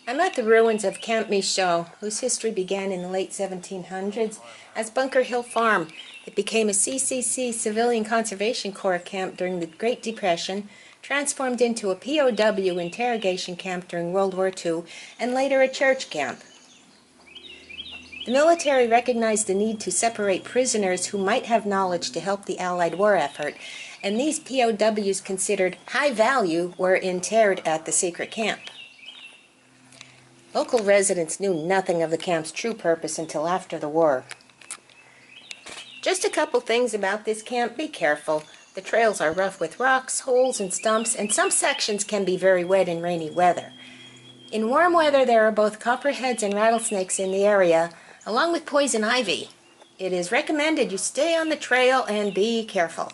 I'm at the ruins of Camp Michaux, whose history began in the late 1700s as Bunker Hill Farm. It became a CCC Civilian Conservation Corps camp during the Great Depression, transformed into a POW interrogation camp during World War II, and later a church camp. The military recognized the need to separate prisoners who might have knowledge to help the Allied war effort, and these POWs considered high value were interred at the secret camp. Local residents knew nothing of the camp's true purpose until after the war. Just a couple things about this camp. Be careful. The trails are rough with rocks, holes, and stumps, and some sections can be very wet in rainy weather. In warm weather, there are both copperheads and rattlesnakes in the area, along with poison ivy. It is recommended you stay on the trail and be careful.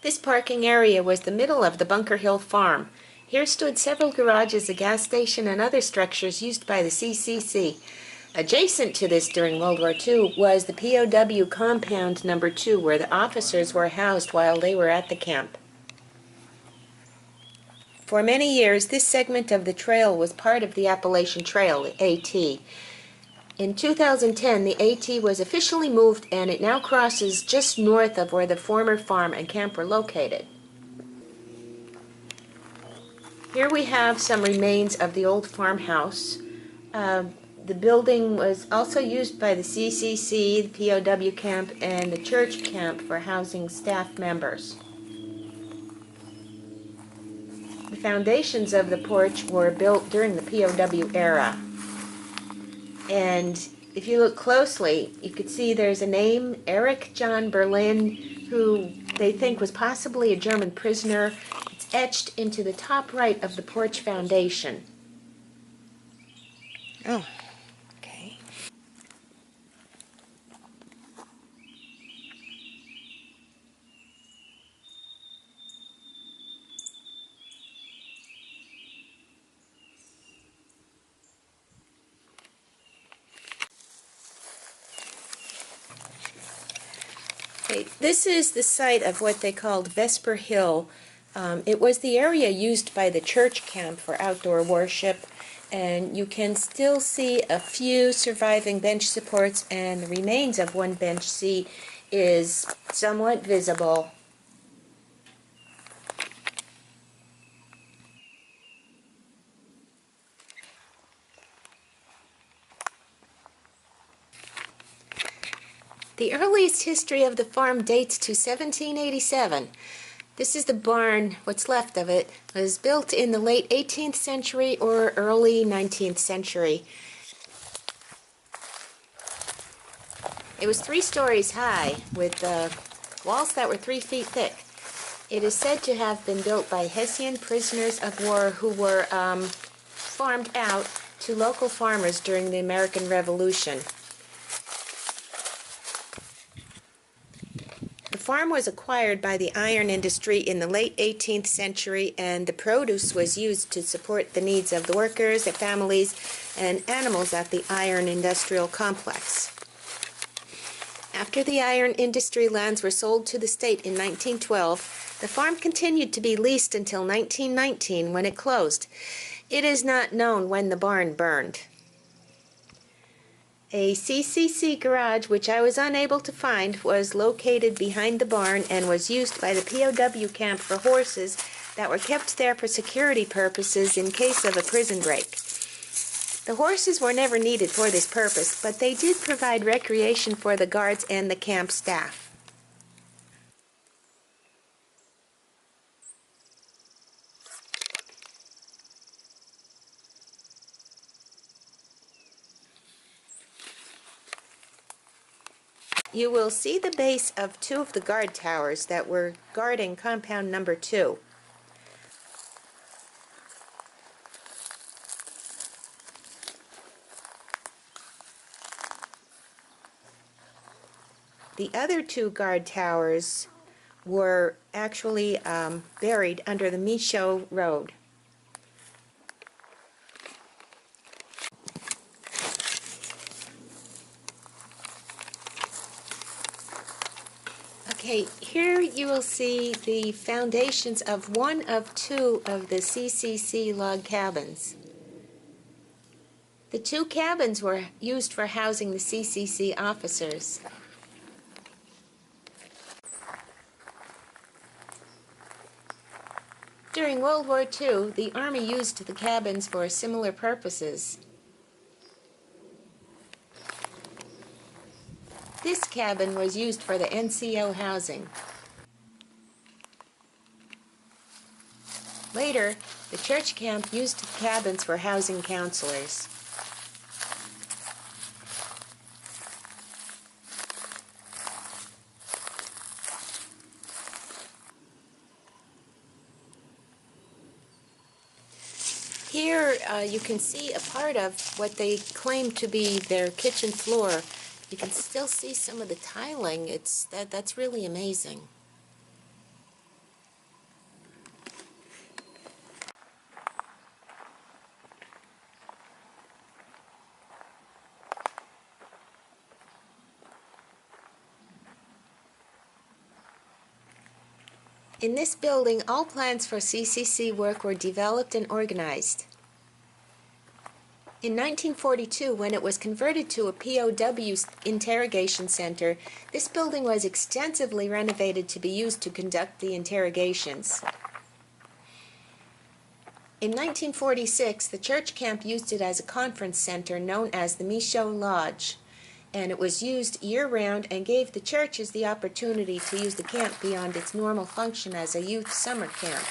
This parking area was the middle of the Bunker Hill Farm. Here stood several garages, a gas station, and other structures used by the CCC. Adjacent to this during World War II was the POW Compound No. 2, where the officers were housed while they were at the camp. For many years, this segment of the trail was part of the Appalachian Trail, the AT. In 2010, the AT was officially moved, and it now crosses just north of where the former farm and camp were located. Here we have some remains of the old farmhouse. The building was also used by the CCC, the POW camp, and the church camp for housing staff members. The foundations of the porch were built during the POW era. And if you look closely, you could see there's a name, Eric John Berlin, who they think was possibly a German prisoner. It's etched into the top right of the porch foundation. Oh, okay. Okay, this is the site of what they called Vesper Hill. It was the area used by the church camp for outdoor worship, and you can still see a few surviving bench supports, and the remains of one bench seat is somewhat visible. The earliest history of the farm dates to 1787. This is the barn. What's left of it was built in the late 18th century or early 19th century. It was 3 stories high with walls that were 3 feet thick. It is said to have been built by Hessian prisoners of war who were farmed out to local farmers during the American Revolution. The farm was acquired by the iron industry in the late 18th century, and the produce was used to support the needs of the workers, their families, and animals at the iron industrial complex. After the iron industry lands were sold to the state in 1912, the farm continued to be leased until 1919 when it closed. It is not known when the barn burned. A CCC garage, which I was unable to find, was located behind the barn and was used by the POW camp for horses that were kept there for security purposes in case of a prison break. The horses were never needed for this purpose, but they did provide recreation for the guards and the camp staff. You will see the base of 2 of the guard towers that were guarding compound number 2. The other 2 guard towers were actually buried under the Michaux Road. Okay, here you will see the foundations of one of 2 of the CCC log cabins. The two cabins were used for housing the CCC officers. During World War II, the Army used the cabins for similar purposes. This cabin was used for the NCO housing. Later, the church camp used the cabins for housing counselors. Here you can see a part of what they claim to be their kitchen floor. You can still see some of the tiling. That's really amazing. In this building, all plans for CCC work were developed and organized. In 1942, when it was converted to a POW interrogation center, this building was extensively renovated to be used to conduct the interrogations. In 1946, the church camp used it as a conference center known as the Michaux Lodge, and it was used year-round and gave the churches the opportunity to use the camp beyond its normal function as a youth summer camp.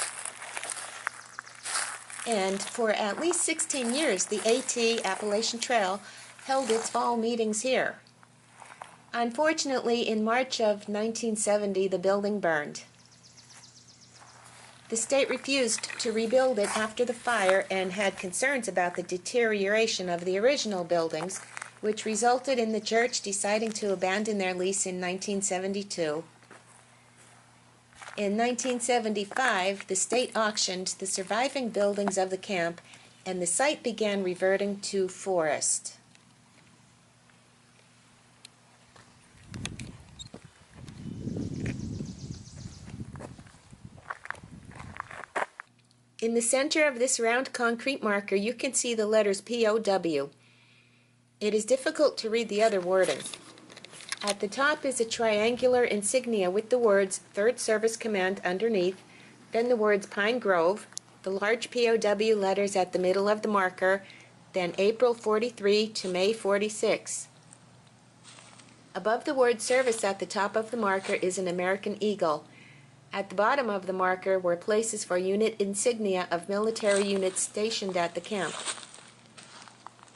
And for at least 16 years, the AT, Appalachian Trail, held its fall meetings here. Unfortunately, in March of 1970, the building burned. The state refused to rebuild it after the fire and had concerns about the deterioration of the original buildings, which resulted in the church deciding to abandon their lease in 1972. In 1975, the state auctioned the surviving buildings of the camp, and the site began reverting to forest. In the center of this round concrete marker, you can see the letters POW. It is difficult to read the other wording. At the top is a triangular insignia with the words 3rd Service Command underneath, then the words Pine Grove, the large POW letters at the middle of the marker, then April 43 to May 46. Above the word service at the top of the marker is an American eagle. At the bottom of the marker were places for unit insignia of military units stationed at the camp.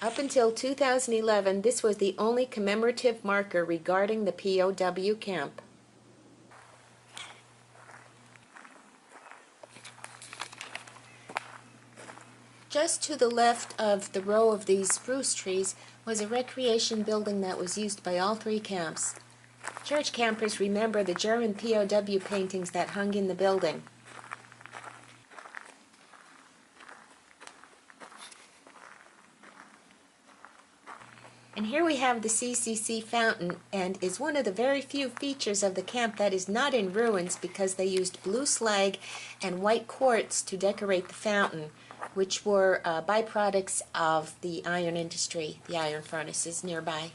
Up until 2011, this was the only commemorative marker regarding the POW camp. Just to the left of the row of these spruce trees was a recreation building that was used by all three camps. Church campers remember the German POW paintings that hung in the building. And here we have the CCC fountain, and is one of the very few features of the camp that is not in ruins because they used blue slag and white quartz to decorate the fountain, which were byproducts of the iron industry, the iron furnaces nearby.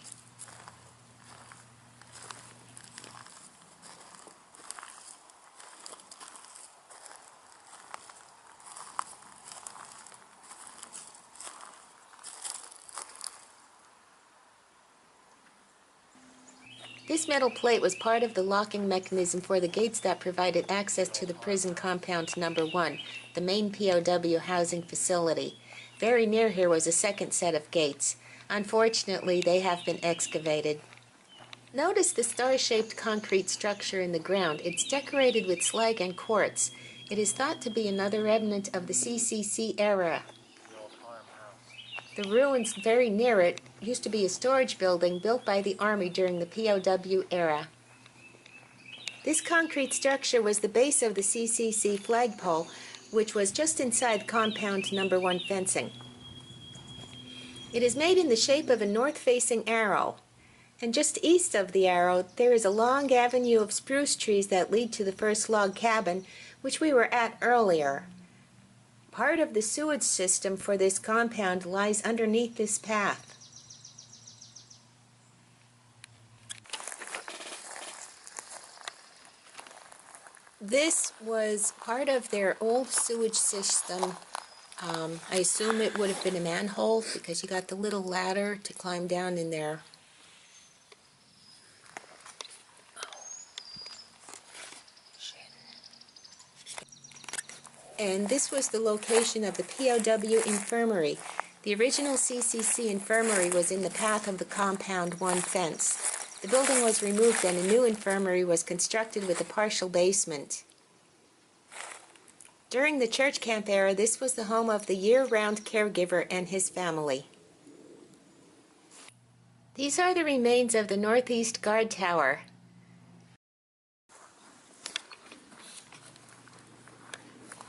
This metal plate was part of the locking mechanism for the gates that provided access to the prison compound number 1, the main POW housing facility. Very near here was a second set of gates. Unfortunately, they have been excavated. Notice the star-shaped concrete structure in the ground. It's decorated with slag and quartz. It is thought to be another remnant of the CCC era. The ruins very near it used to be a storage building built by the Army during the POW era. This concrete structure was the base of the CCC flagpole, which was just inside compound number 1 fencing. It is made in the shape of a north-facing arrow, and just east of the arrow there is a long avenue of spruce trees that lead to the first log cabin, which we were at earlier. Part of the sewage system for this compound lies underneath this path. This was part of their old sewage system. I assume it would have been a manhole because you got the little ladder to climb down in there. And this was the location of the POW infirmary. The original CCC infirmary was in the path of the Compound 1 fence. The building was removed and a new infirmary was constructed with a partial basement. During the church camp era, this was the home of the year-round caregiver and his family. These are the remains of the Northeast Guard Tower.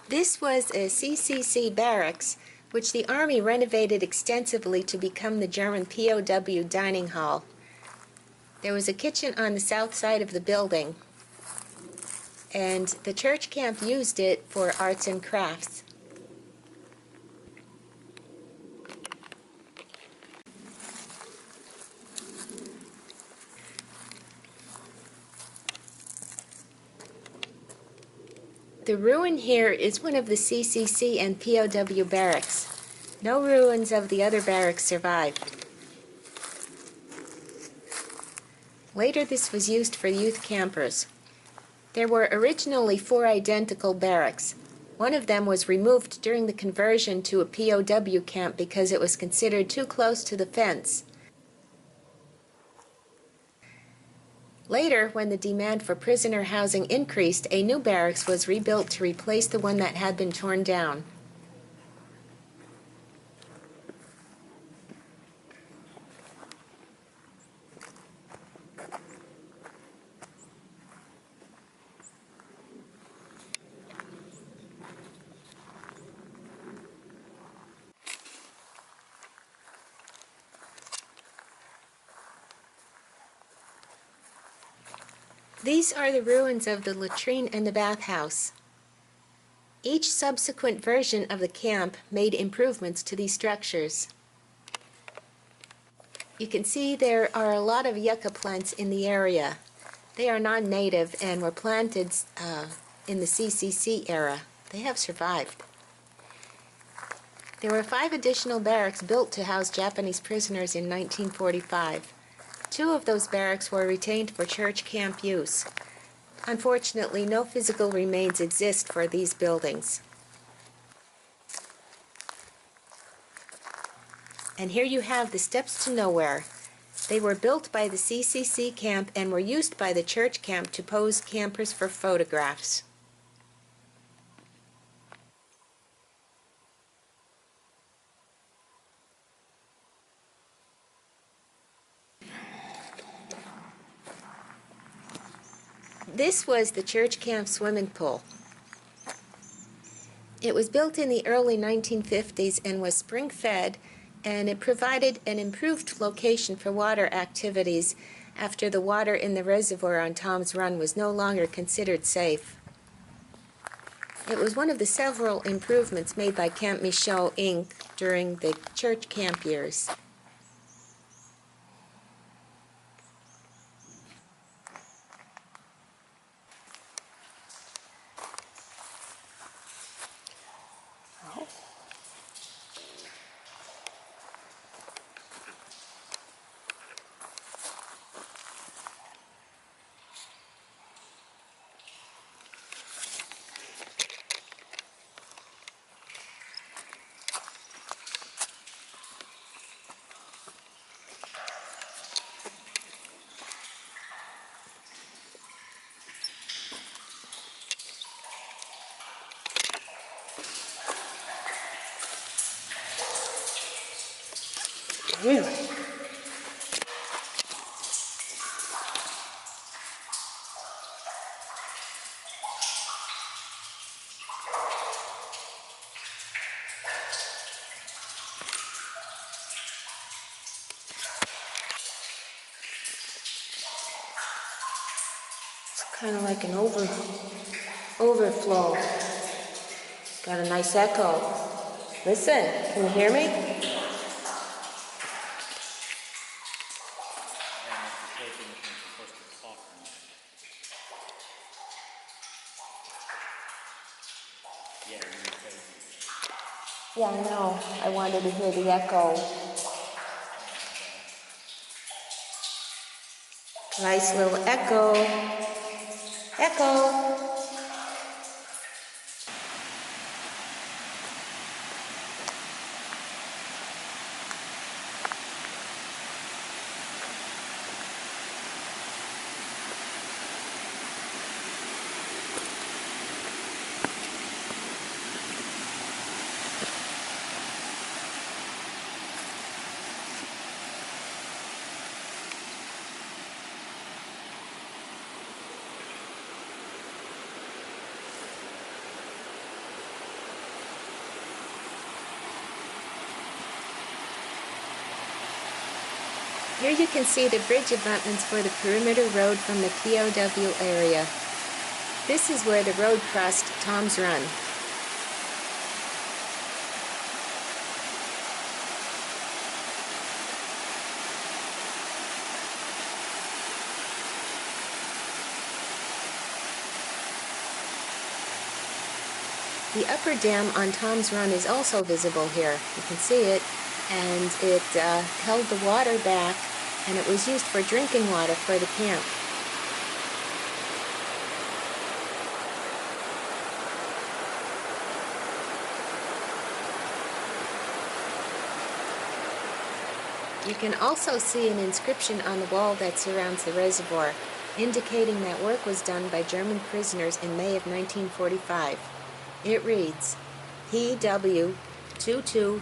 This was a CCC barracks, which the Army renovated extensively to become the German POW dining hall. There was a kitchen on the south side of the building, and the church camp used it for arts and crafts. The ruin here is one of the CCC and POW barracks. No ruins of the other barracks survived. Later this was used for youth campers. There were originally 4 identical barracks. One of them was removed during the conversion to a POW camp because it was considered too close to the fence. Later, when the demand for prisoner housing increased, a new barracks was rebuilt to replace the one that had been torn down. These are the ruins of the latrine and the bathhouse. Each subsequent version of the camp made improvements to these structures. You can see there are a lot of yucca plants in the area. They are non-native and were planted in the CCC era. They have survived. There were 5 additional barracks built to house Japanese prisoners in 1945. 2 of those barracks were retained for church camp use. Unfortunately, no physical remains exist for these buildings. And here you have the steps to nowhere. They were built by the CCC camp and were used by the church camp to pose campers for photographs. This was the church camp swimming pool. It was built in the early 1950s and was spring-fed, and it provided an improved location for water activities after the water in the reservoir on Tom's Run was no longer considered safe. It was one of the several improvements made by Camp Michaux, Inc. during the church camp years. Really? It's kind of like an overflow. Got a nice echo. Listen, can you hear me? Yeah, I know. I wanted to hear the echo. Nice little echo. Echo. Here you can see the bridge abutments for the perimeter road from the POW area. This is where the road crossed Tom's Run. The upper dam on Tom's Run is also visible here. You can see it, and it held the water back, and it was used for drinking water for the camp. You can also see an inscription on the wall that surrounds the reservoir, indicating that work was done by German prisoners in May of 1945. It reads, WW2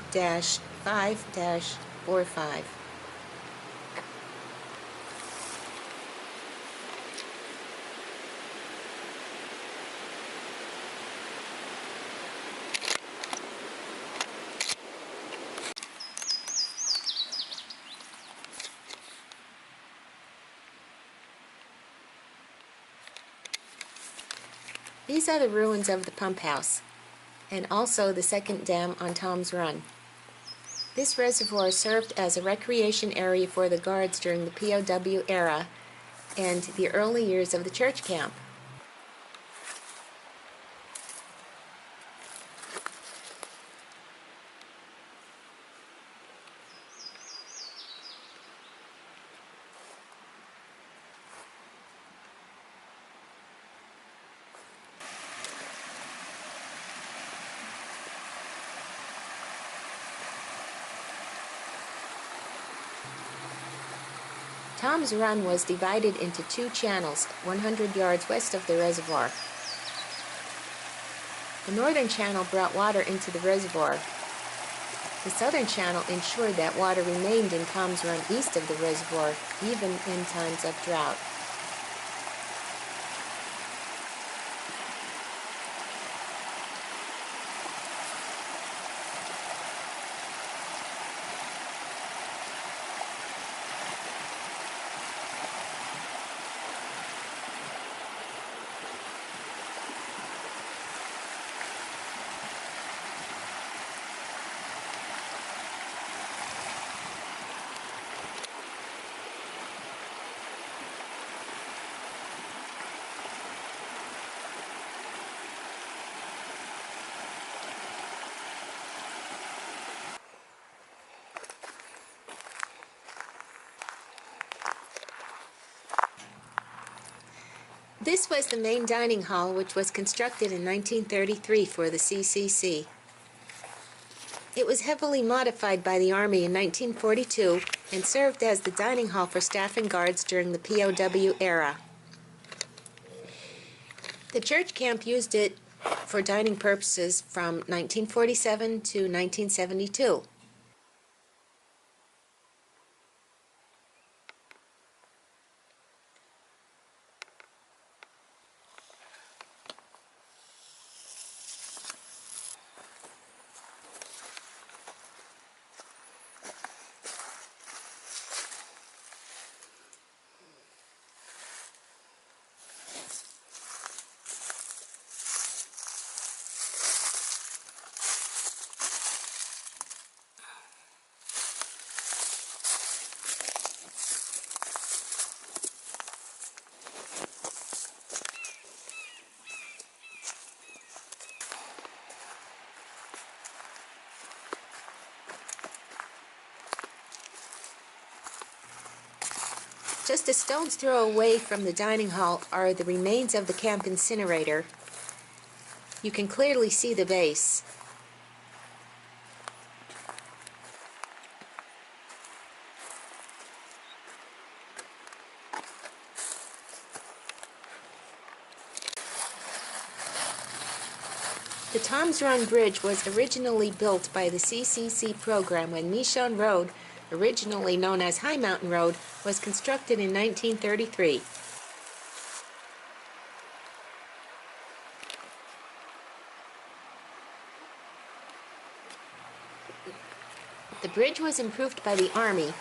These are the ruins of the pump house, and also the second dam on Tom's Run. This reservoir served as a recreation area for the guards during the POW era and the early years of the church camp. Tom's Run was divided into two channels, 100 yards west of the reservoir. The northern channel brought water into the reservoir. The southern channel ensured that water remained in Tom's Run east of the reservoir, even in times of drought. This was the main dining hall, which was constructed in 1933 for the CCC. It was heavily modified by the Army in 1942 and served as the dining hall for staff and guards during the POW era. The church camp used it for dining purposes from 1947 to 1972. Just a stone's throw away from the dining hall are the remains of the camp incinerator. You can clearly see the base. The Tom's Run Bridge was originally built by the CCC program when Michaux Road, originally known as High Mountain Road, was constructed in 1933. The bridge was improved by the Army,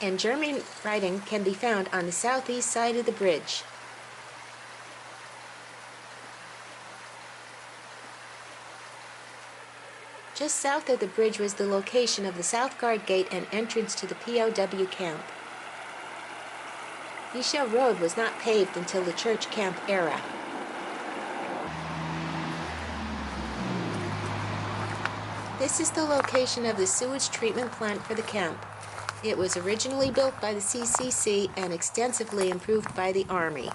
and German writing can be found on the southeast side of the bridge. Just south of the bridge was the location of the South Guard Gate and entrance to the POW camp. Michaux Road was not paved until the church camp era. This is the location of the sewage treatment plant for the camp. It was originally built by the CCC and extensively improved by the Army.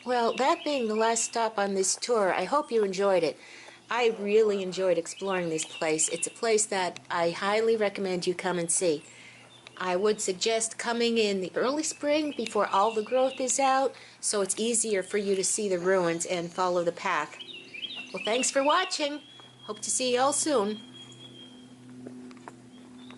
Well, that being the last stop on this tour, I hope you enjoyed it. I really enjoyed exploring this place. It's a place that I highly recommend you come and see. I would suggest coming in the early spring before all the growth is out, so it's easier for you to see the ruins and follow the path. Well, thanks for watching. Hope to see you all soon.